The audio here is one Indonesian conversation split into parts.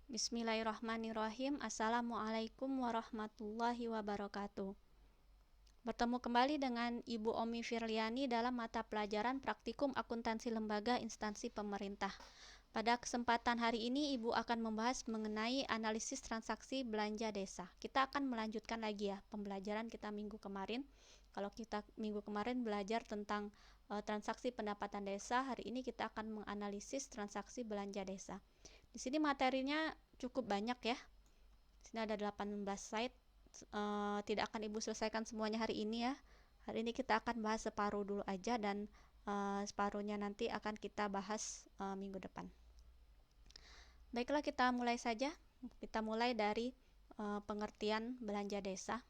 Bismillahirrahmanirrahim. Assalamualaikum warahmatullahi wabarakatuh. Bertemu kembali dengan Ibu Omi Firliani dalam mata pelajaran Praktikum Akuntansi Lembaga Instansi Pemerintah. Pada kesempatan hari ini Ibu akan membahas mengenai analisis transaksi belanja desa. Kita akan melanjutkan lagi ya pembelajaran kita minggu kemarin. Kalau kita minggu kemarin belajar tentang transaksi pendapatan desa, hari ini kita akan menganalisis transaksi belanja desa. Di sini materinya cukup banyak ya. Di sini ada 18 slide. Tidak akan Ibu selesaikan semuanya hari ini ya. Hari ini kita akan bahas separuh dulu aja dan separuhnya nanti akan kita bahas minggu depan. Baiklah, kita mulai saja. Kita mulai dari pengertian belanja desa.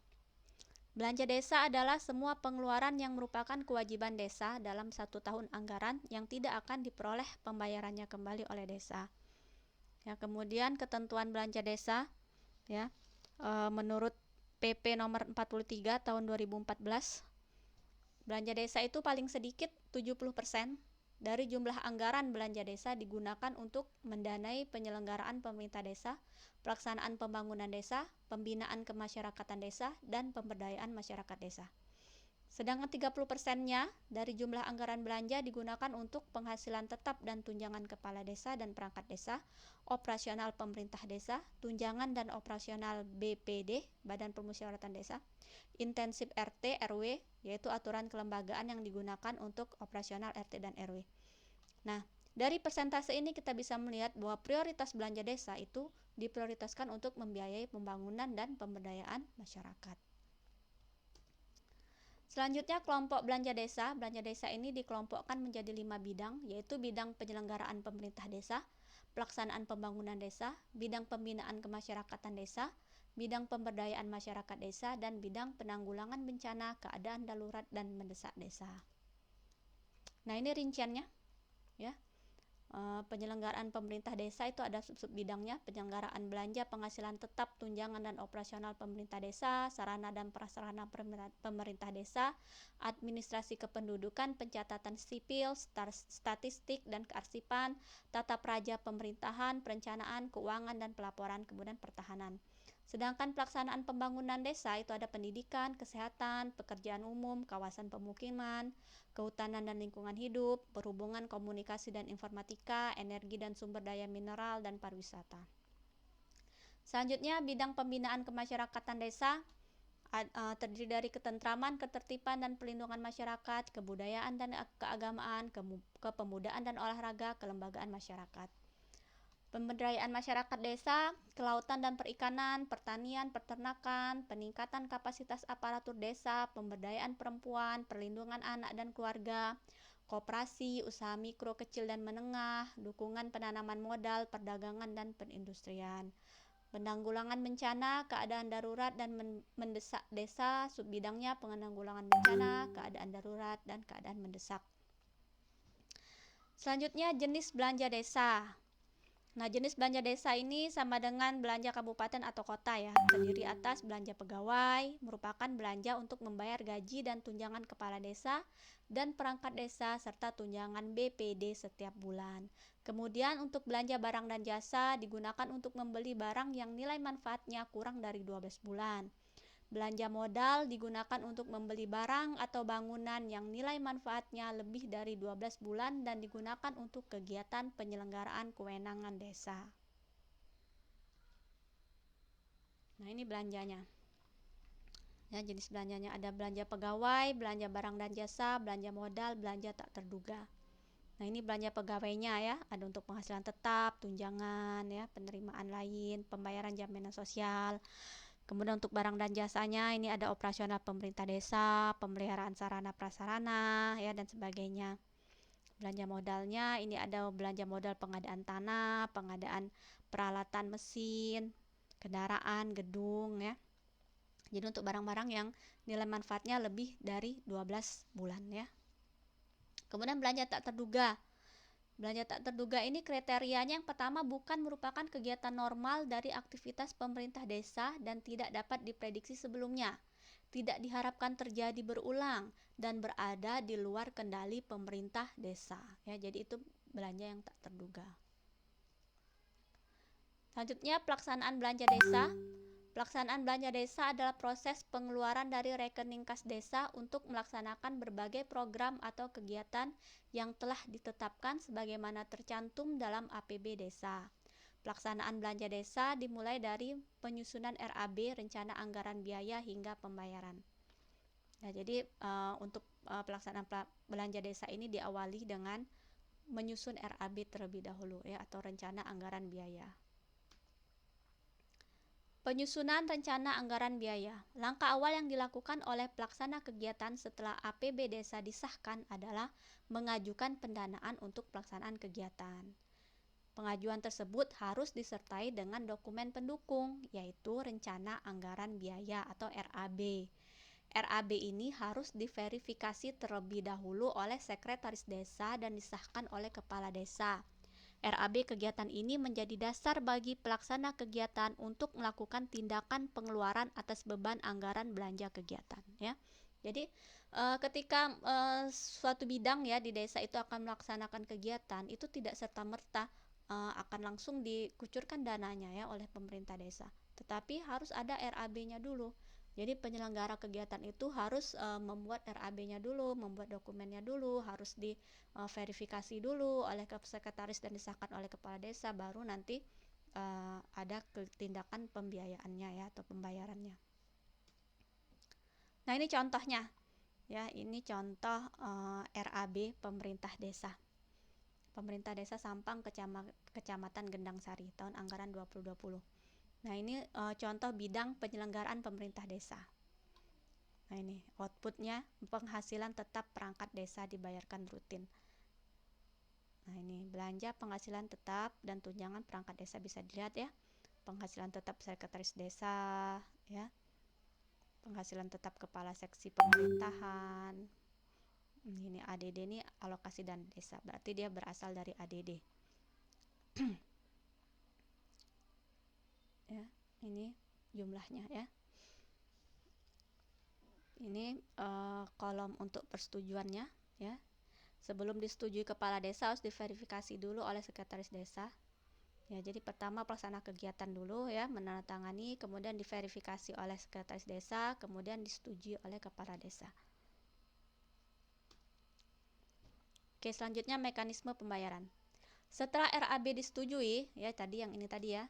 Belanja desa adalah semua pengeluaran yang merupakan kewajiban desa dalam 1 tahun anggaran yang tidak akan diperoleh pembayarannya kembali oleh desa. Ya, kemudian ketentuan belanja desa ya, menurut PP nomor 43 tahun 2014, belanja desa itu paling sedikit 70% dari jumlah anggaran belanja desa digunakan untuk mendanai penyelenggaraan pemerintah desa, pelaksanaan pembangunan desa, pembinaan kemasyarakatan desa, dan pemberdayaan masyarakat desa. Sedangkan 30%-nya dari jumlah anggaran belanja digunakan untuk penghasilan tetap dan tunjangan kepala desa dan perangkat desa, operasional pemerintah desa, tunjangan dan operasional BPD, Badan Permusyawaratan Desa, intensif RT, RW, yaitu aturan kelembagaan yang digunakan untuk operasional RT dan RW. Nah, dari persentase ini kita bisa melihat bahwa prioritas belanja desa itu diprioritaskan untuk membiayai pembangunan dan pemberdayaan masyarakat. Selanjutnya, kelompok belanja desa. Belanja desa ini dikelompokkan menjadi 5 bidang, yaitu bidang penyelenggaraan pemerintah desa, pelaksanaan pembangunan desa, bidang pembinaan kemasyarakatan desa, bidang pemberdayaan masyarakat desa, dan bidang penanggulangan bencana, keadaan darurat, dan mendesak desa. Nah, ini rinciannya ya. Penyelenggaraan pemerintah desa itu ada sub bidangnya: penyelenggaraan belanja penghasilan tetap, tunjangan dan operasional pemerintah desa, sarana dan prasarana pemerintah desa, administrasi kependudukan, pencatatan sipil, statistik dan kearsipan, tata praja pemerintahan, perencanaan, keuangan dan pelaporan, kemudian pertahanan. Sedangkan pelaksanaan pembangunan desa itu ada pendidikan, kesehatan, pekerjaan umum, kawasan pemukiman, kehutanan dan lingkungan hidup, perhubungan, komunikasi dan informatika, energi dan sumber daya mineral, dan pariwisata. Selanjutnya, bidang pembinaan kemasyarakatan desa terdiri dari ketentraman, ketertiban dan pelindungan masyarakat, kebudayaan dan keagamaan, kepemudaan dan olahraga, kelembagaan masyarakat. Pemberdayaan masyarakat desa, kelautan dan perikanan, pertanian, peternakan, peningkatan kapasitas aparatur desa, pemberdayaan perempuan, perlindungan anak dan keluarga, koperasi, usaha mikro, kecil dan menengah, dukungan penanaman modal, perdagangan dan perindustrian. Penanggulangan bencana, keadaan darurat dan mendesak desa, subbidangnya penanggulangan bencana, keadaan darurat, dan keadaan mendesak. Selanjutnya, jenis belanja desa. Nah, jenis belanja desa ini sama dengan belanja kabupaten atau kota ya. Terdiri atas belanja pegawai, merupakan belanja untuk membayar gaji dan tunjangan kepala desa dan perangkat desa serta tunjangan BPD setiap bulan. Kemudian untuk belanja barang dan jasa digunakan untuk membeli barang yang nilai manfaatnya kurang dari 12 bulan. Belanja modal digunakan untuk membeli barang atau bangunan yang nilai manfaatnya lebih dari 12 bulan dan digunakan untuk kegiatan penyelenggaraan kewenangan desa. Nah, ini belanjanya. Ya, jenis belanjanya ada belanja pegawai, belanja barang dan jasa, belanja modal, belanja tak terduga. Nah, ini belanja pegawainya ya, ada untuk penghasilan tetap, tunjangan ya, penerimaan lain, pembayaran jaminan sosial. Kemudian untuk barang dan jasanya ini ada operasional pemerintah desa, pemeliharaan sarana prasarana ya dan sebagainya. Belanja modalnya ini ada belanja modal pengadaan tanah, pengadaan peralatan mesin, kendaraan, gedung ya. Jadi untuk barang-barang yang nilai manfaatnya lebih dari 12 bulan ya. Kemudian belanja tak terduga. Belanja tak terduga ini kriterianya yang pertama bukan merupakan kegiatan normal dari aktivitas pemerintah desa dan tidak dapat diprediksi sebelumnya, tidak diharapkan terjadi berulang dan berada di luar kendali pemerintah desa. Ya, jadi itu belanja yang tak terduga. Selanjutnya, pelaksanaan belanja desa. Pelaksanaan belanja desa adalah proses pengeluaran dari rekening kas desa untuk melaksanakan berbagai program atau kegiatan yang telah ditetapkan sebagaimana tercantum dalam APB desa. Pelaksanaan belanja desa dimulai dari penyusunan RAB, rencana anggaran biaya hingga pembayaran. Nah, jadi untuk pelaksanaan belanja desa ini diawali dengan menyusun RAB terlebih dahulu ya, atau rencana anggaran biaya. Penyusunan rencana anggaran biaya. Langkah awal yang dilakukan oleh pelaksana kegiatan setelah APB desa disahkan adalah mengajukan pendanaan untuk pelaksanaan kegiatan. Pengajuan tersebut harus disertai dengan dokumen pendukung, yaitu rencana anggaran biaya atau RAB. RAB ini harus diverifikasi terlebih dahulu oleh sekretaris desa dan disahkan oleh kepala desa. RAB kegiatan ini menjadi dasar bagi pelaksana kegiatan untuk melakukan tindakan pengeluaran atas beban anggaran belanja kegiatan ya. Jadi ketika suatu bidang ya di desa itu akan melaksanakan kegiatan, itu tidak serta-merta akan langsung dikucurkan dananya ya oleh pemerintah desa, tetapi harus ada RAB-nya dulu. Jadi penyelenggara kegiatan itu harus membuat RAB-nya dulu, membuat dokumennya dulu, harus diverifikasi dulu oleh sekretaris dan disahkan oleh kepala desa, baru nanti ada tindakan pembiayaannya ya atau pembayarannya. Nah, ini contohnya ya, ini contoh RAB pemerintah desa. Pemerintah Desa Sampang, Kecamatan Gendang Sari, tahun anggaran 2020. Nah, ini contoh bidang penyelenggaraan pemerintah desa. Nah, ini outputnya, penghasilan tetap perangkat desa dibayarkan rutin. Nah, ini belanja penghasilan tetap dan tunjangan perangkat desa bisa dilihat ya. Penghasilan tetap sekretaris desa ya. Penghasilan tetap kepala seksi pemerintahan. Ini ADD ini alokasi dana desa, berarti dia berasal dari ADD. Ya, ini jumlahnya ya. Ini kolom untuk persetujuannya ya. Sebelum disetujui kepala desa harus diverifikasi dulu oleh sekretaris desa. Ya, jadi pertama pelaksana kegiatan dulu ya, menandatangani, kemudian diverifikasi oleh sekretaris desa, kemudian disetujui oleh kepala desa. Oke, selanjutnya mekanisme pembayaran. Setelah RAB disetujui, ya tadi yang ini tadi ya.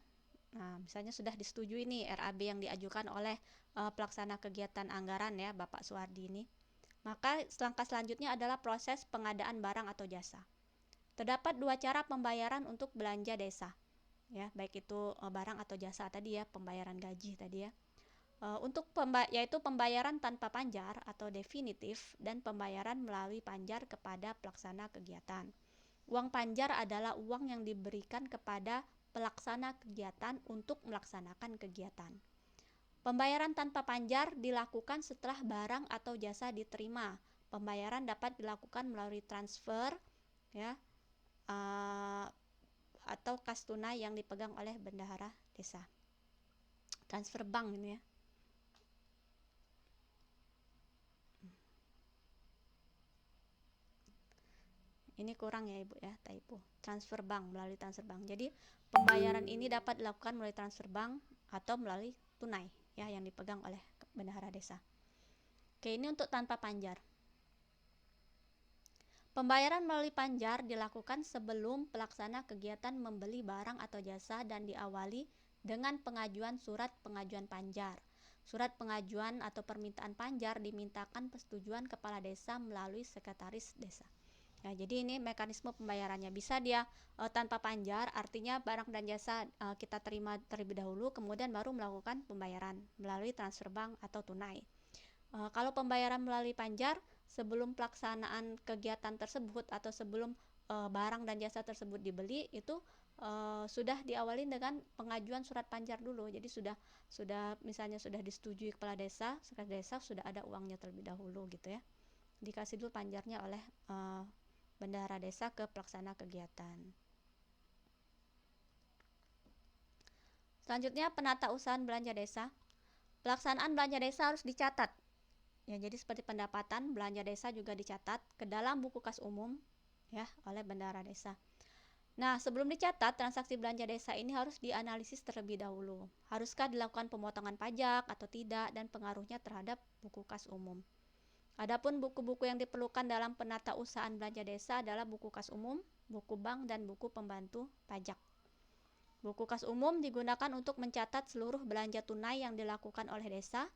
Nah, misalnya sudah disetujui nih RAB yang diajukan oleh pelaksana kegiatan anggaran ya, Bapak Suwardi ini. Maka langkah selanjutnya adalah proses pengadaan barang atau jasa. Terdapat dua cara pembayaran untuk belanja desa. Ya, baik itu barang atau jasa tadi ya, pembayaran gaji tadi ya. Untuk yaitu pembayaran tanpa panjar atau definitif dan pembayaran melalui panjar kepada pelaksana kegiatan. Uang panjar adalah uang yang diberikan kepada pelaksana kegiatan untuk melaksanakan kegiatan. Pembayaran tanpa panjar dilakukan setelah barang atau jasa diterima. Pembayaran dapat dilakukan melalui transfer ya, atau kas tunai yang dipegang oleh bendahara desa. Transfer bank ini ya. Ini kurang ya Ibu ya, typo. Transfer bank, melalui transfer bank. Jadi pembayaran ini dapat dilakukan melalui transfer bank atau melalui tunai ya, yang dipegang oleh bendahara desa. Oke, ini untuk tanpa panjar. Pembayaran melalui panjar dilakukan sebelum pelaksana kegiatan membeli barang atau jasa dan diawali dengan pengajuan surat pengajuan panjar. Surat pengajuan atau permintaan panjar dimintakan persetujuan kepala desa melalui sekretaris desa. Ya, jadi ini mekanisme pembayarannya. Bisa dia tanpa panjar, artinya barang dan jasa kita terima terlebih dahulu, kemudian baru melakukan pembayaran melalui transfer bank atau tunai. Kalau pembayaran melalui panjar, sebelum pelaksanaan kegiatan tersebut atau sebelum barang dan jasa tersebut dibeli, itu sudah diawali dengan pengajuan surat panjar dulu. Jadi sudah misalnya sudah disetujui kepala desa, sekretaris desa, sudah ada uangnya terlebih dahulu gitu ya. Dikasih dulu panjarnya oleh bendahara desa ke pelaksana kegiatan. Selanjutnya penatausahaan belanja desa. Pelaksanaan belanja desa harus dicatat. Ya, jadi seperti pendapatan, belanja desa juga dicatat ke dalam buku kas umum ya oleh bendahara desa. Nah, sebelum dicatat, transaksi belanja desa ini harus dianalisis terlebih dahulu. Haruskah dilakukan pemotongan pajak atau tidak, dan pengaruhnya terhadap buku kas umum. Adapun buku-buku yang diperlukan dalam penatausahaan belanja desa adalah buku kas umum, buku bank, dan buku pembantu pajak. Buku kas umum digunakan untuk mencatat seluruh belanja tunai yang dilakukan oleh desa.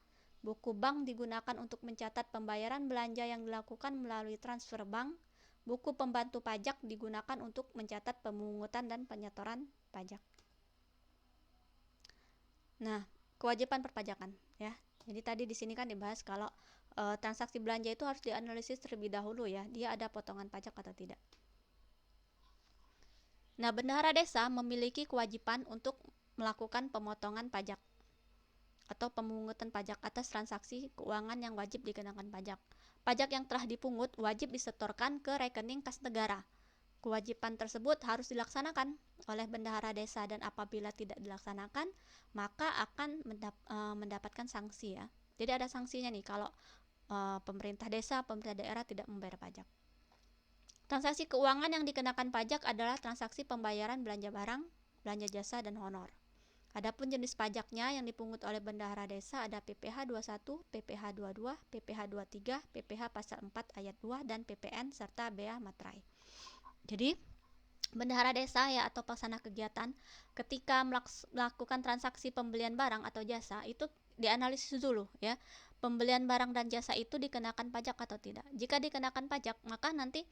Buku bank digunakan untuk mencatat pembayaran belanja yang dilakukan melalui transfer bank. Buku pembantu pajak digunakan untuk mencatat pemungutan dan penyetoran pajak. Nah, kewajiban perpajakan ya. Jadi tadi di sini kan dibahas kalau transaksi belanja itu harus dianalisis terlebih dahulu ya, dia ada potongan pajak atau tidak. Nah, bendahara desa memiliki kewajiban untuk melakukan pemotongan pajak atau pemungutan pajak atas transaksi keuangan yang wajib dikenakan pajak. Pajak yang telah dipungut wajib disetorkan ke rekening kas negara. Kewajiban tersebut harus dilaksanakan oleh bendahara desa, dan apabila tidak dilaksanakan maka akan mendapatkan sanksi ya. Jadi ada sanksinya nih kalau pemerintah desa, pemerintah daerah tidak membayar pajak. Transaksi keuangan yang dikenakan pajak adalah transaksi pembayaran belanja barang, belanja jasa, dan honor. Adapun jenis pajaknya yang dipungut oleh bendahara desa ada PPh 21, PPh 22, PPh 23, PPh pasal 4 ayat 2, dan PPN serta bea materai. Jadi bendahara desa ya atau pelaksana kegiatan ketika melakukan transaksi pembelian barang atau jasa itu dianalisis dulu ya. Pembelian barang dan jasa itu dikenakan pajak atau tidak. Jika dikenakan pajak, maka nanti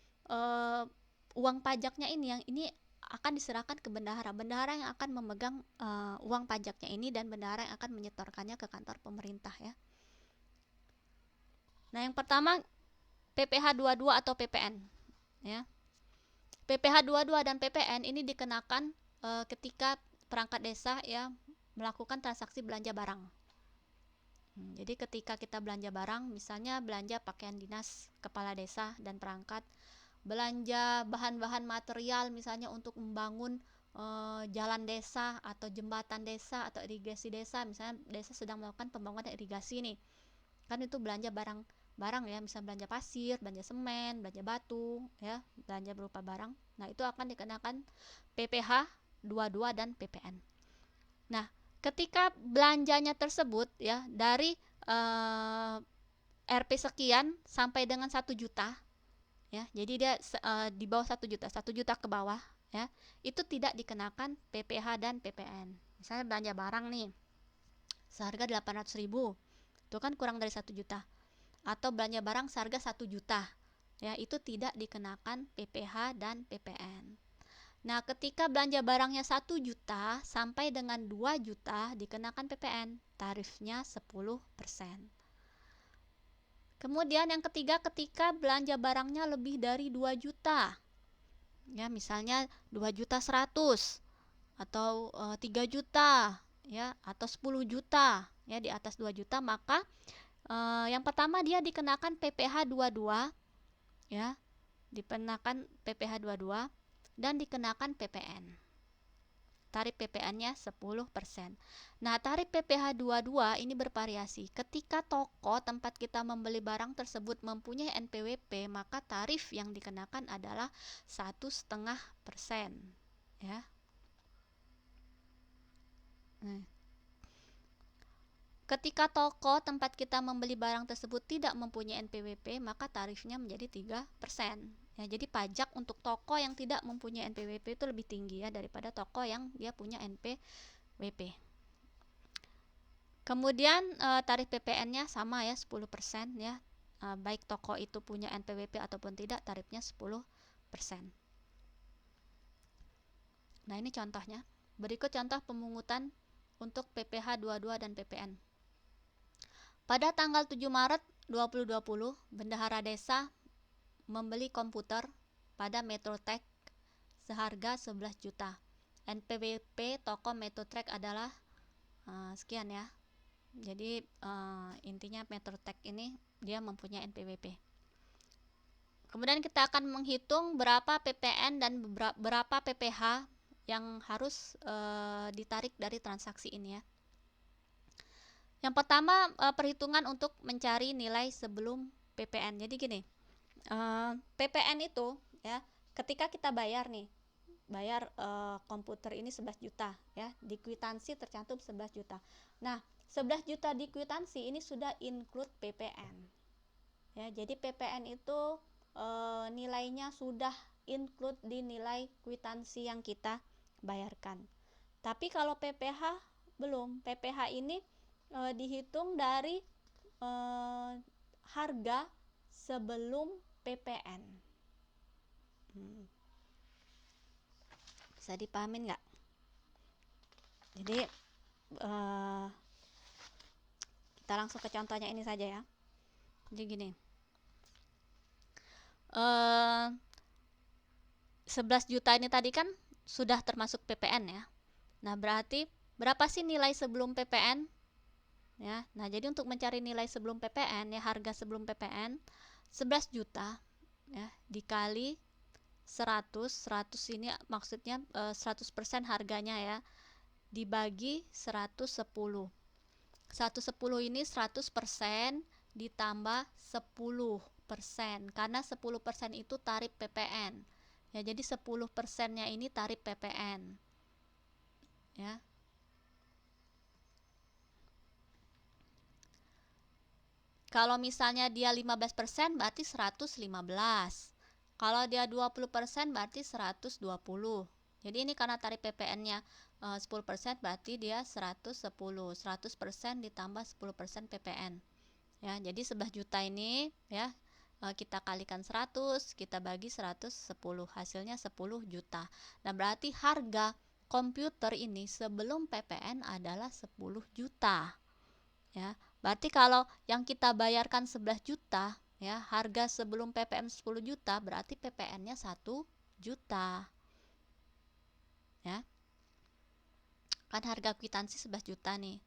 uang pajaknya ini akan diserahkan ke bendahara. Bendahara yang akan memegang uang pajaknya ini, dan bendahara yang akan menyetorkannya ke kantor pemerintah ya. Nah, yang pertama PPh 22 atau PPN ya. PPh 22 dan PPN ini dikenakan ketika perangkat desa ya melakukan transaksi belanja barang. Jadi ketika kita belanja barang, misalnya belanja pakaian dinas kepala desa dan perangkat, belanja bahan-bahan material misalnya untuk membangun jalan desa atau jembatan desa atau irigasi desa, misalnya desa sedang melakukan pembangunan irigasi nih, kan itu belanja barang ya, misalnya belanja pasir, belanja semen, belanja batu ya, belanja berupa barang. Nah, itu akan dikenakan PPh 22 dan PPN. Nah, ketika belanjanya tersebut ya dari Rp sekian sampai dengan 1 juta ya, jadi dia di bawah 1 juta, 1 juta ke bawah ya, itu tidak dikenakan PPh dan PPN. Misalnya belanja barang nih seharga 800.000, itu kan kurang dari 1 juta, atau belanja barang seharga 1 juta ya, itu tidak dikenakan PPh dan PPN. Nah, ketika belanja barangnya 1 juta sampai dengan 2 juta dikenakan PPN, tarifnya 10%. Kemudian yang ketiga, ketika belanja barangnya lebih dari 2 juta ya, misalnya 2.100.000 atau 3 juta ya, atau 10 juta ya, di atas 2 juta, maka yang pertama dia dikenakan PPh 22 ya, dikenakan PPh 22 dan dikenakan PPN. Tarif PPN-nya 10%. Nah, tarif PPh 22 ini bervariasi. Ketika toko tempat kita membeli barang tersebut mempunyai NPWP, maka tarif yang dikenakan adalah 1,5% ya. Ketika toko tempat kita membeli barang tersebut tidak mempunyai NPWP, maka tarifnya menjadi 3%. Ya, jadi pajak untuk toko yang tidak mempunyai NPWP itu lebih tinggi ya daripada toko yang dia punya NPWP. Kemudian tarif PPN-nya sama ya, 10% ya. Baik toko itu punya NPWP ataupun tidak, tarifnya 10%. Nah, ini contohnya. Berikut contoh pemungutan untuk PPh 22 dan PPN. Pada tanggal 7 Maret 2020, bendahara desa membeli komputer pada Metrotek seharga 11 juta. NPWP toko Metrotek adalah sekian ya. Jadi intinya Metrotek ini dia mempunyai NPWP. Kemudian kita akan menghitung berapa PPN dan berapa PPh yang harus ditarik dari transaksi ini ya. Yang pertama, perhitungan untuk mencari nilai sebelum PPN. Jadi gini, PPN itu ya, ketika kita bayar nih, bayar komputer ini 11 juta ya. Di kwitansi tercantum 11 juta. Nah, 11 juta di kwitansi ini sudah include PPN. Ya, jadi PPN itu nilainya sudah include di nilai kwitansi yang kita bayarkan. Tapi kalau PPH belum. PPH ini dihitung dari harga sebelum PPN. Bisa dipahamin nggak? Jadi kita langsung ke contohnya ini saja ya. Jadi gini, 11 juta ini tadi kan sudah termasuk PPN ya. Nah, berarti berapa sih nilai sebelum PPN? Ya, nah jadi untuk mencari nilai sebelum PPN ya, harga sebelum PPN 11 juta ya dikali 100 ini maksudnya 100% harganya ya, dibagi 110. 110 ini 100% ditambah 10%, karena 10% itu tarif PPN ya, jadi 10%-nya ini tarif PPN ya. Kalau misalnya dia 15% berarti 115. Kalau dia 20% berarti 120. Jadi ini karena tarif PPN-nya 10% berarti dia 110. 100% ditambah 10% PPN. Ya, jadi 11 juta ini ya kita kalikan 100, kita bagi 110, hasilnya 10 juta. Nah, berarti harga komputer ini sebelum PPN adalah 10 juta. Ya, berarti kalau yang kita bayarkan 11 juta ya, harga sebelum PPN 10 juta, berarti PPN-nya 1 juta. Ya. Kan harga kwitansi 11 juta nih.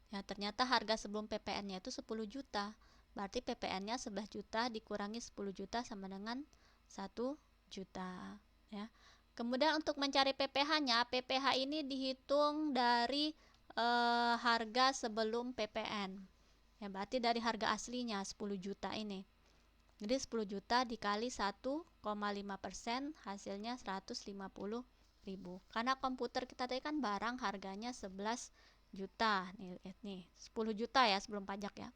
Ya, ternyata harga sebelum PPN-nya itu 10 juta. Berarti PPN-nya 11 juta dikurangi 10 juta sama dengan 1 juta, ya. Kemudian untuk mencari PPH-nya, PPH ini dihitung dari harga sebelum PPN. Ya, berarti dari harga aslinya 10 juta ini. Jadi 10 juta dikali 1,5%, hasilnya 150.000. Karena komputer kita tadi kan barang harganya 11 juta. Nih 10 juta ya sebelum pajak ya.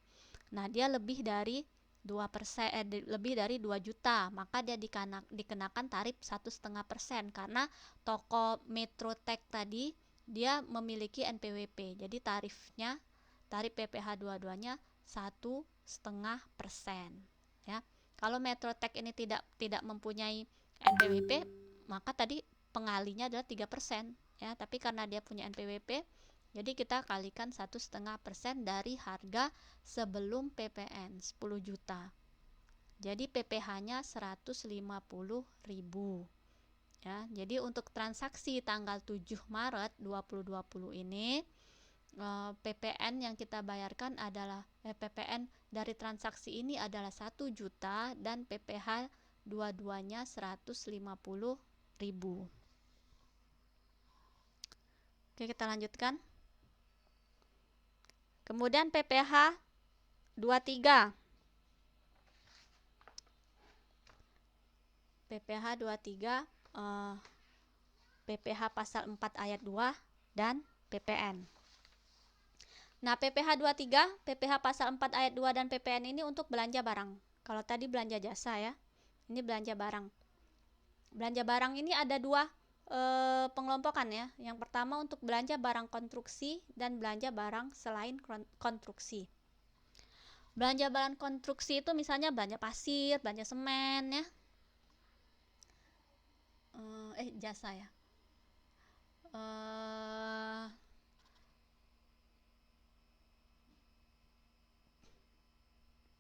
Nah, dia lebih dari 2%, lebih dari 2 juta, maka dia dikenakan tarif 1,5%, karena toko Metrotech tadi dia memiliki NPWP. Jadi tarif PPH dua-duanya 1,5% ya. Kalau Metrotech ini tidak mempunyai NPWP, maka tadi pengalinya adalah 3% ya, tapi karena dia punya NPWP, jadi kita kalikan 1,5% dari harga sebelum PPN 10 juta. Jadi PPH-nya 150.000 ya. Jadi untuk transaksi tanggal 7 Maret 2020 ini PPN yang kita bayarkan adalah PPN dari transaksi ini adalah 1 juta dan PPH dua-duanya 150.000. Oke, kita lanjutkan. Kemudian PPH 23. PPH 23 PPH pasal 4 ayat 2 dan PPN. Nah, PPH 23, PPH pasal 4 ayat 2 dan PPN ini untuk belanja barang. Kalau tadi belanja jasa ya, ini belanja barang. Belanja barang ini ada dua pengelompokan ya. Yang pertama untuk belanja barang konstruksi dan belanja barang selain konstruksi. Belanja barang konstruksi itu misalnya belanja pasir, belanja semen ya. Jasa ya.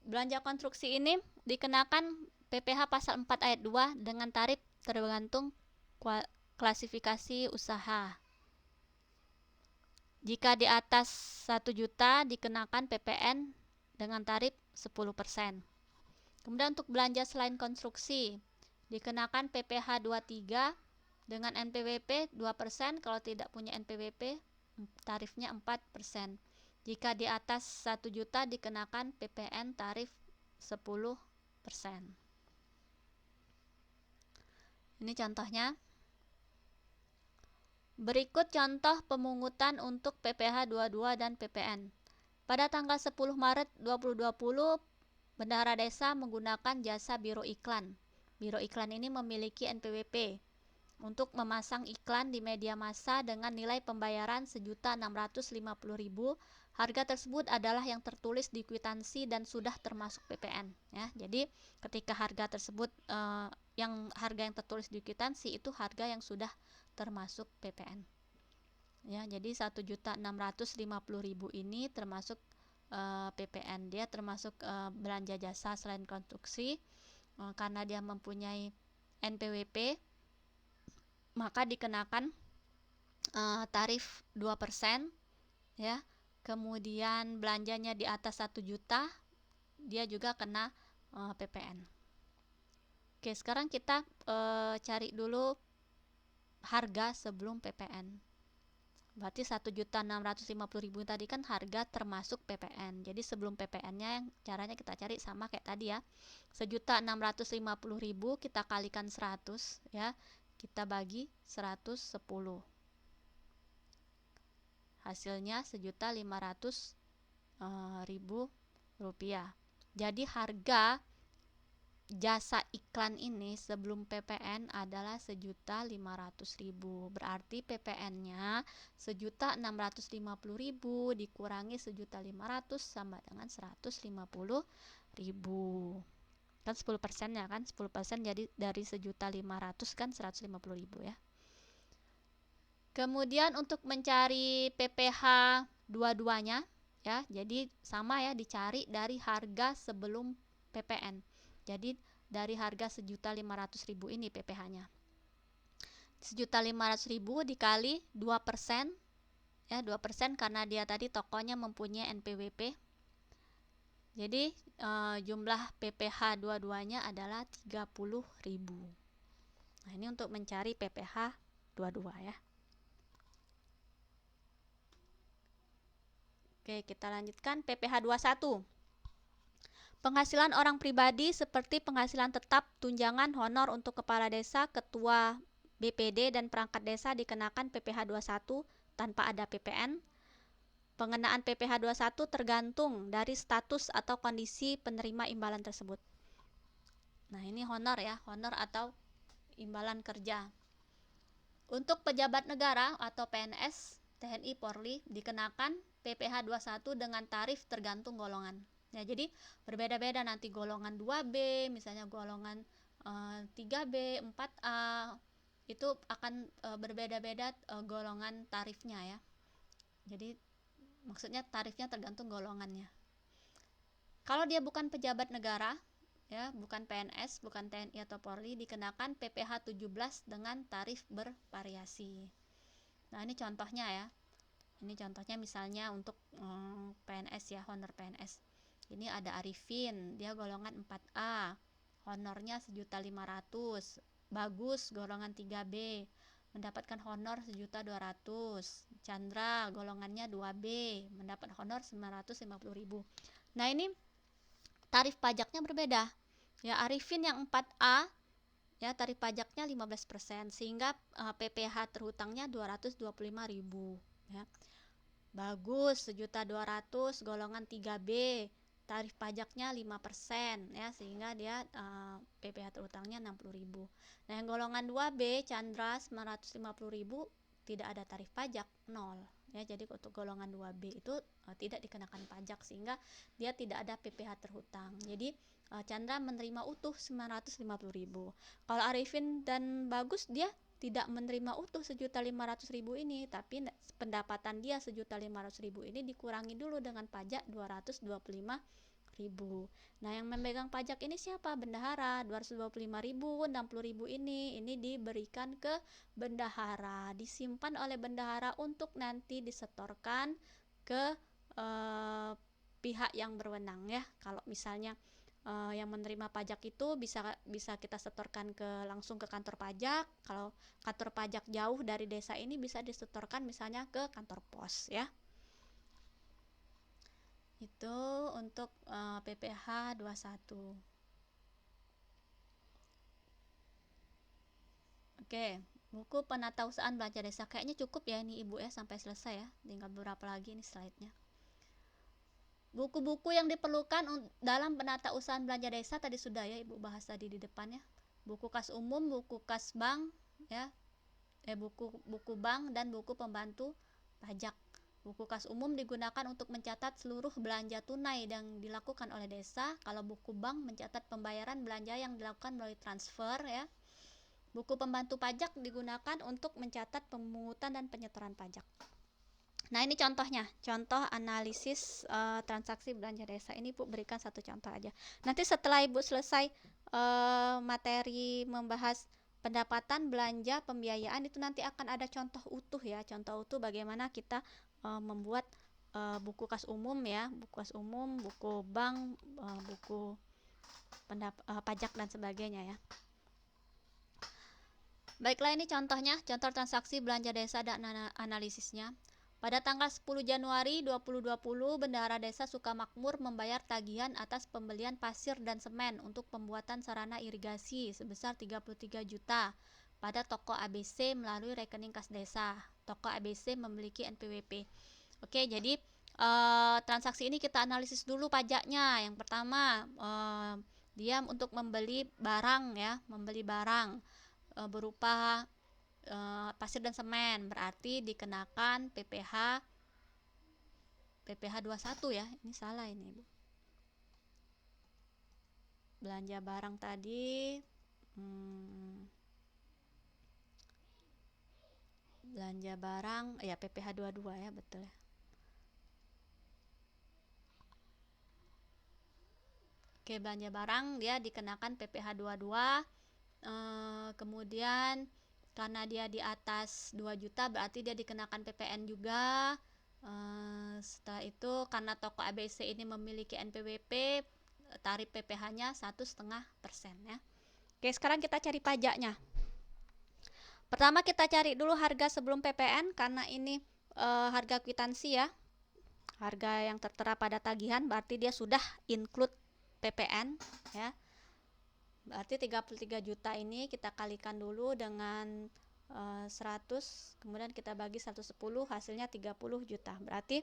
Belanja konstruksi ini dikenakan PPH pasal 4 ayat 2 dengan tarif tergantung klasifikasi usaha. Jika di atas 1 juta dikenakan PPN dengan tarif 10%. Kemudian untuk belanja selain konstruksi dikenakan PPH 23 dengan NPWP 2%, kalau tidak punya NPWP tarifnya 4%. Jika di atas 1 juta dikenakan PPN tarif 10%. Ini contohnya. Berikut contoh pemungutan untuk PPh 22 dan PPN. Pada tanggal 10 Maret 2020, Bendahara Desa menggunakan jasa Biro Iklan. Biro Iklan ini memiliki NPWP untuk memasang iklan di media massa dengan nilai pembayaran Rp1.650.000. Harga tersebut adalah yang tertulis di kwitansi dan sudah termasuk PPN ya. Jadi ketika harga tersebut harga yang tertulis di kwitansi itu harga yang sudah termasuk PPN. Ya, jadi 1.650.000 ini termasuk PPN. Dia termasuk belanja jasa selain konstruksi. Karena dia mempunyai NPWP, maka dikenakan tarif 2% ya. Kemudian belanjanya di atas 1 juta, dia juga kena PPN. Oke, sekarang kita cari dulu harga sebelum PPN. Berarti 1.650.000 tadi kan harga termasuk PPN. Jadi sebelum PPN-nya caranya kita cari sama kayak tadi ya. 1.650.000 kita kalikan 100 ya. Kita bagi 110. Hasilnya 1.500.000 rupiah. Jadi harga jasa iklan ini sebelum PPN adalah 1.500.000. Berarti PPN-nya 1.650.000 dikurangi 1.500.000 sama dengan 150.000. Kan 10% ya kan? 10% jadi dari 1.500.000 kan 150.000 ya. Kemudian untuk mencari PPh dua-duanya ya, jadi sama ya, dicari dari harga sebelum PPN. Jadi dari harga 1.500.000 ini PPh-nya. 1.500.000 dikali 2% ya, 2% karena dia tadi tokonya mempunyai NPWP. Jadi jumlah PPh dua-duanya adalah 30.000. Nah, ini untuk mencari PPh dua-dua ya. Oke, kita lanjutkan PPh 21. Penghasilan orang pribadi seperti penghasilan tetap, tunjangan, honor untuk kepala desa, ketua BPD dan perangkat desa dikenakan PPh 21 tanpa ada PPN. Pengenaan PPh 21 tergantung dari status atau kondisi penerima imbalan tersebut. Nah, ini honor ya, honor atau imbalan kerja. Untuk pejabat negara atau PNS, TNI, Polri dikenakan PPh 21 dengan tarif tergantung golongan. Ya, jadi berbeda-beda nanti golongan 2B, misalnya golongan 3B, 4A, itu akan berbeda-beda golongan tarifnya ya. Jadi maksudnya tarifnya tergantung golongannya. Kalau dia bukan pejabat negara, ya, bukan PNS, bukan TNI atau Polri, dikenakan PPh 17 dengan tarif bervariasi. Nah, ini contohnya ya. Ini contohnya misalnya untuk PNS ya, honor PNS. Ini ada Arifin, dia golongan 4A, honornya 1.500.000. Bagus golongan 3B, mendapatkan honor 1.200.000. Chandra golongannya 2B, mendapat honor 950.000. Nah, ini tarif pajaknya berbeda. Ya, Arifin yang 4A ya tarif pajaknya 15%, sehingga PPh terhutangnya 225.000 ya. Bagus 1.200.000 golongan 3B, tarif pajaknya 5% ya, sehingga dia PPh terhutangnya 60.000. Nah, yang golongan 2B Chandra 950.000 tidak ada tarif pajak, 0 ya. Jadi untuk golongan 2B itu tidak dikenakan pajak, sehingga dia tidak ada PPh terhutang. Jadi Chandra menerima utuh 950.000. Kalau Arifin dan Bagus dia tidak menerima utuh 1.500.000 ini, tapi pendapatan dia 1.500.000 ini dikurangi dulu dengan pajak 225.000. Nah, yang memegang pajak ini siapa? Bendahara. 225.000, 60.000 ini diberikan ke bendahara, disimpan oleh bendahara untuk nanti disetorkan ke pihak yang berwenang ya. Kalau misalnya yang menerima pajak itu bisa kita setorkan langsung ke kantor pajak. Kalau kantor pajak jauh dari desa ini bisa disetorkan misalnya ke kantor pos ya. Itu untuk PPh 21. Oke, Buku penatausahaan belanja desa. Kayaknya cukup ya ini Ibu ya sampai selesai ya. Tinggal beberapa lagi ini slide-nya. Buku-buku yang diperlukan dalam penatausahaan belanja desa tadi sudah ya Ibu bahas tadi di depannya. Buku kas umum, buku kas bank ya. Buku bank dan buku pembantu pajak. Buku kas umum digunakan untuk mencatat seluruh belanja tunai yang dilakukan oleh desa. Kalau buku bank mencatat pembayaran belanja yang dilakukan melalui transfer ya. Buku pembantu pajak digunakan untuk mencatat pemungutan dan penyetoran pajak. Nah, ini contohnya, contoh analisis transaksi belanja desa. Ini Ibu berikan satu contoh aja. Nanti setelah Ibu selesai materi membahas pendapatan, belanja, pembiayaan, itu nanti akan ada contoh utuh ya, contoh utuh bagaimana kita membuat buku kas umum ya, buku kas umum, buku bank, buku pajak dan sebagainya ya. Baiklah, ini contohnya, contoh transaksi belanja desa dan analisisnya. Pada tanggal 10 Januari 2020, Bendahara Desa Sukamakmur membayar tagihan atas pembelian pasir dan semen untuk pembuatan sarana irigasi sebesar 33 juta pada toko ABC melalui rekening kas desa. Toko ABC memiliki NPWP. Oke, jadi transaksi ini kita analisis dulu pajaknya. Yang pertama, dia untuk membeli barang ya, membeli barang berupa pasir dan semen, berarti dikenakan PPh 21 ya. Ini salah ini Ibu. Belanja barang tadi belanja barang ya PPh 22 ya, betul ya. Oke, belanja barang dia dikenakan PPh 22. Kemudian karena dia di atas 2 juta berarti dia dikenakan PPN juga. Setelah itu karena toko ABC ini memiliki NPWP, tarif PPh-nya 1,5% ya. Oke, sekarang kita cari pajaknya. Pertama kita cari dulu harga sebelum PPN karena ini harga kwitansi ya. Harga yang tertera pada tagihan berarti dia sudah include PPN ya. Berarti 33 juta ini kita kalikan dulu dengan 100, kemudian kita bagi 110, hasilnya 30 juta. Berarti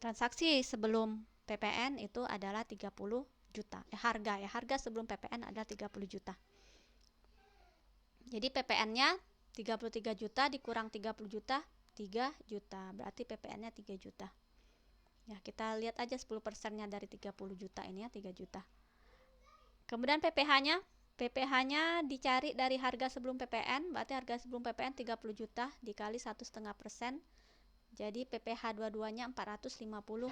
transaksi sebelum PPN itu adalah 30 juta. Harga sebelum PPN adalah 30 juta. Jadi PPN-nya 33 juta dikurang 30 juta, 3 juta. Berarti PPN-nya 3 juta. Ya, kita lihat aja 10%-nya dari 30 juta ini ya, 3 juta. Kemudian PPh-nya dicari dari harga sebelum PPN, berarti harga sebelum PPN 30 juta dikali 1,5%. Jadi PPh 22-nya 450.000.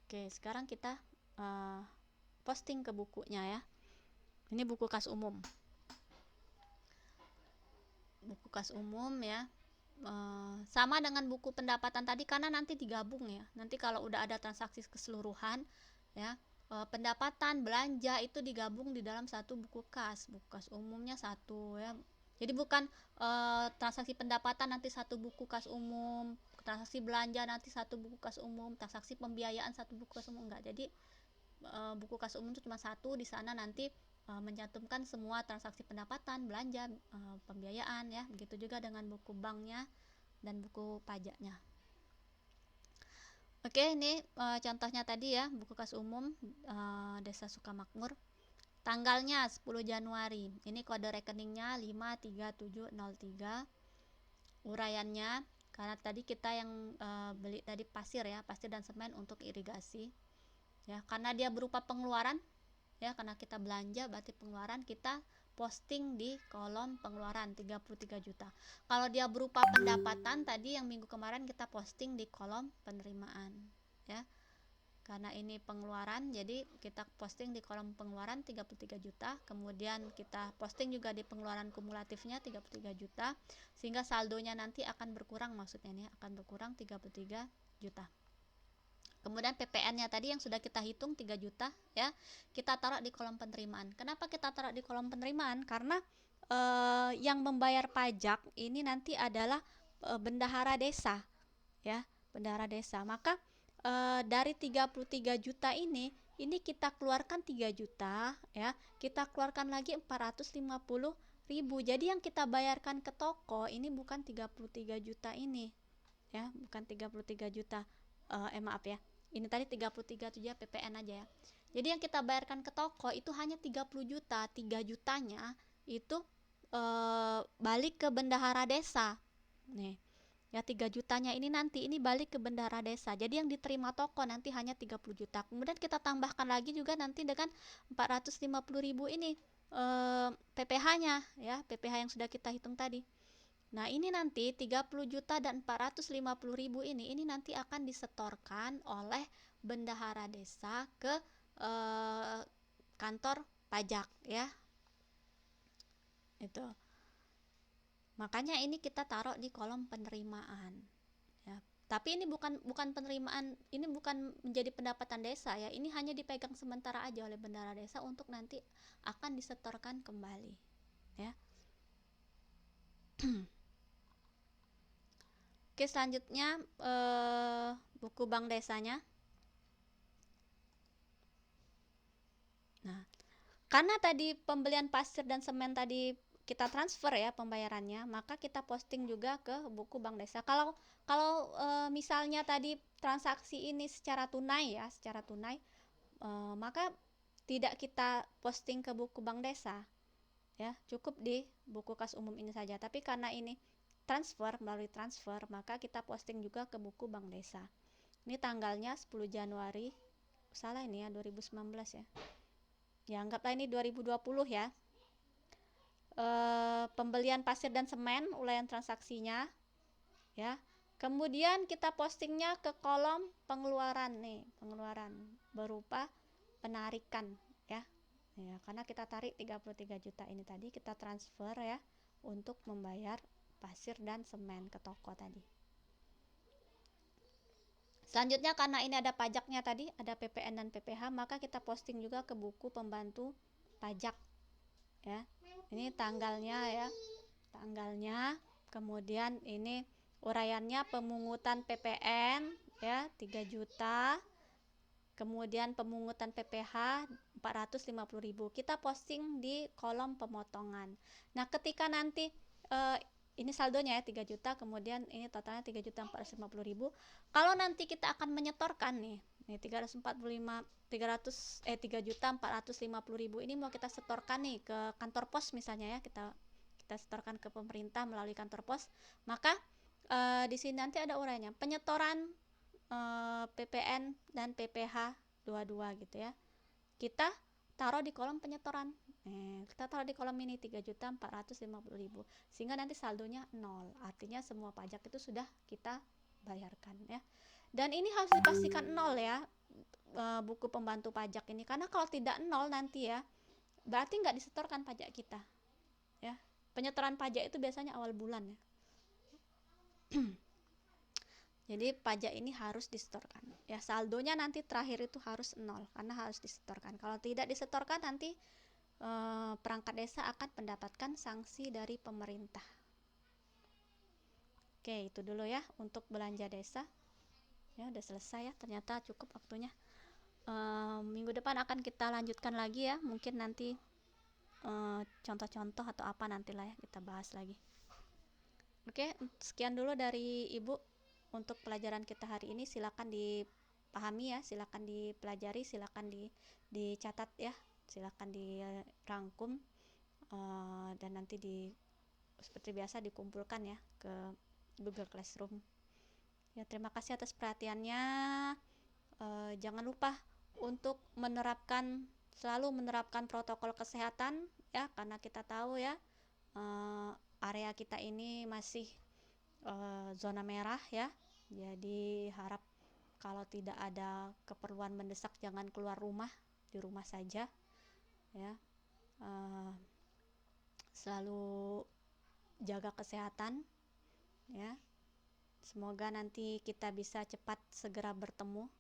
Oke, sekarang kita posting ke bukunya ya. Ini buku kas umum. Buku kas umum ya. Sama dengan buku pendapatan tadi karena nanti digabung ya. Nanti kalau udah ada transaksi keseluruhan ya, pendapatan belanja itu digabung di dalam satu buku kas umumnya satu ya. Jadi bukan transaksi pendapatan nanti satu buku kas umum, transaksi belanja nanti satu buku kas umum, transaksi pembiayaan satu buku kas umum, enggak. Jadi buku kas umum itu cuma satu, di sana nanti mencantumkan semua transaksi pendapatan, belanja, pembiayaan ya. Begitu juga dengan buku banknya dan buku pajaknya. Oke, ini contohnya tadi ya, buku kas umum Desa Sukamakmur. Tanggalnya 10 Januari. Ini kode rekeningnya 53703. Uraiannya karena tadi kita yang beli tadi pasir ya, pasir dan semen untuk irigasi. Ya, karena dia berupa pengeluaran ya, karena kita belanja berarti pengeluaran, kita posting di kolom pengeluaran 33 juta. Kalau dia berupa pendapatan tadi yang minggu kemarin kita posting di kolom penerimaan ya. Karena ini pengeluaran jadi kita posting di kolom pengeluaran 33 juta, kemudian kita posting juga di pengeluaran kumulatifnya 33 juta sehingga saldonya nanti akan berkurang, maksudnya ini akan berkurang 33 juta. Kemudian PPN-nya tadi yang sudah kita hitung 3 juta ya, kita taruh di kolom penerimaan. Kenapa kita taruh di kolom penerimaan? Karena yang membayar pajak ini nanti adalah bendahara desa ya, bendahara desa. Maka dari 33 juta ini kita keluarkan 3 juta ya, kita keluarkan lagi 450.000 Jadi yang kita bayarkan ke toko ini bukan 33 juta ini ya, bukan 33 juta. Maaf ya. Ini tadi 33 juta PPN aja ya. Jadi yang kita bayarkan ke toko itu hanya 30 juta. 3 jutanya itu balik ke bendahara desa. Nih. Ya 3 jutanya ini nanti ini balik ke bendahara desa. Jadi yang diterima toko nanti hanya 30 juta. Kemudian kita tambahkan lagi juga nanti dengan 450.000 ini PPh-nya ya, PPh yang sudah kita hitung tadi. Nah, ini nanti 30 juta dan 450.000 ini nanti akan disetorkan oleh bendahara desa ke kantor pajak ya. Itu. Makanya ini kita taruh di kolom penerimaan ya. Tapi ini bukan penerimaan, ini bukan menjadi pendapatan desa ya. Ini hanya dipegang sementara aja oleh bendahara desa untuk nanti akan disetorkan kembali ya. Oke, selanjutnya buku bank desanya. Nah, karena tadi pembelian pasir dan semen tadi kita transfer ya pembayarannya, maka kita posting juga ke buku bank desa. Kalau misalnya tadi transaksi ini secara tunai ya, maka tidak kita posting ke buku bank desa ya, cukup di buku kas umum ini saja. Tapi karena ini melalui transfer, maka kita posting juga ke buku bank desa. Ini tanggalnya 10 Januari. Salah ini ya, 2019 ya. Ya, anggaplah ini 2020 ya. Pembelian pasir dan semen, uraian transaksinya ya. Kemudian kita postingnya ke kolom pengeluaran nih, pengeluaran berupa penarikan ya. Ya, karena kita tarik 33 juta ini tadi kita transfer ya untuk membayar pasir dan semen ke toko tadi. Selanjutnya karena ini ada pajaknya tadi, ada PPN dan PPh, maka kita posting juga ke buku pembantu pajak ya. Ini tanggalnya ya, kemudian ini uraiannya pemungutan PPN ya 3 juta, kemudian pemungutan PPh 450.000. Kita posting di kolom pemotongan. Nah, ketika nanti ini saldonya ya 3 juta, kemudian ini totalnya 3.450.000. Kalau nanti kita akan menyetorkan nih 3.450.000 ini mau kita setorkan nih ke kantor pos misalnya ya, kita setorkan ke pemerintah melalui kantor pos, maka di sini nanti ada uraiannya penyetoran PPN dan PPh dua-dua gitu ya. Kita taruh di kolom penyetoran. Kita taruh di kolom ini 3.450.000 sehingga nanti saldonya 0. Artinya semua pajak itu sudah kita bayarkan ya. Dan ini harus dipastikan 0 ya, buku pembantu pajak ini, karena kalau tidak 0 nanti ya berarti nggak disetorkan pajak kita ya. Penyetoran pajak itu biasanya awal bulan ya. Jadi pajak ini harus disetorkan ya, saldonya nanti terakhir itu harus 0 karena harus disetorkan. Kalau tidak disetorkan nanti perangkat desa akan mendapatkan sanksi dari pemerintah. Oke, itu dulu ya untuk belanja desa ya. Udah selesai ya, ternyata cukup waktunya. Minggu depan akan kita lanjutkan lagi ya, mungkin nanti contoh-contoh atau apa nantilah ya kita bahas lagi. Oke, sekian dulu dari Ibu untuk pelajaran kita hari ini. Silakan dipahami ya, silakan dipelajari, silakan dicatat ya, silakan dirangkum dan nanti seperti biasa dikumpulkan ya ke Google Classroom. Ya, terima kasih atas perhatiannya. Jangan lupa untuk selalu menerapkan protokol kesehatan ya, karena kita tahu ya area kita ini masih zona merah ya. Jadi harap kalau tidak ada keperluan mendesak jangan keluar rumah, di rumah saja ya. Selalu jaga kesehatan ya. Semoga nanti kita bisa cepat segera bertemu.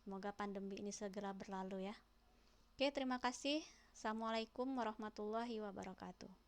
Semoga pandemi ini segera berlalu ya. Oke, terima kasih. Assalamualaikum warahmatullahi wabarakatuh.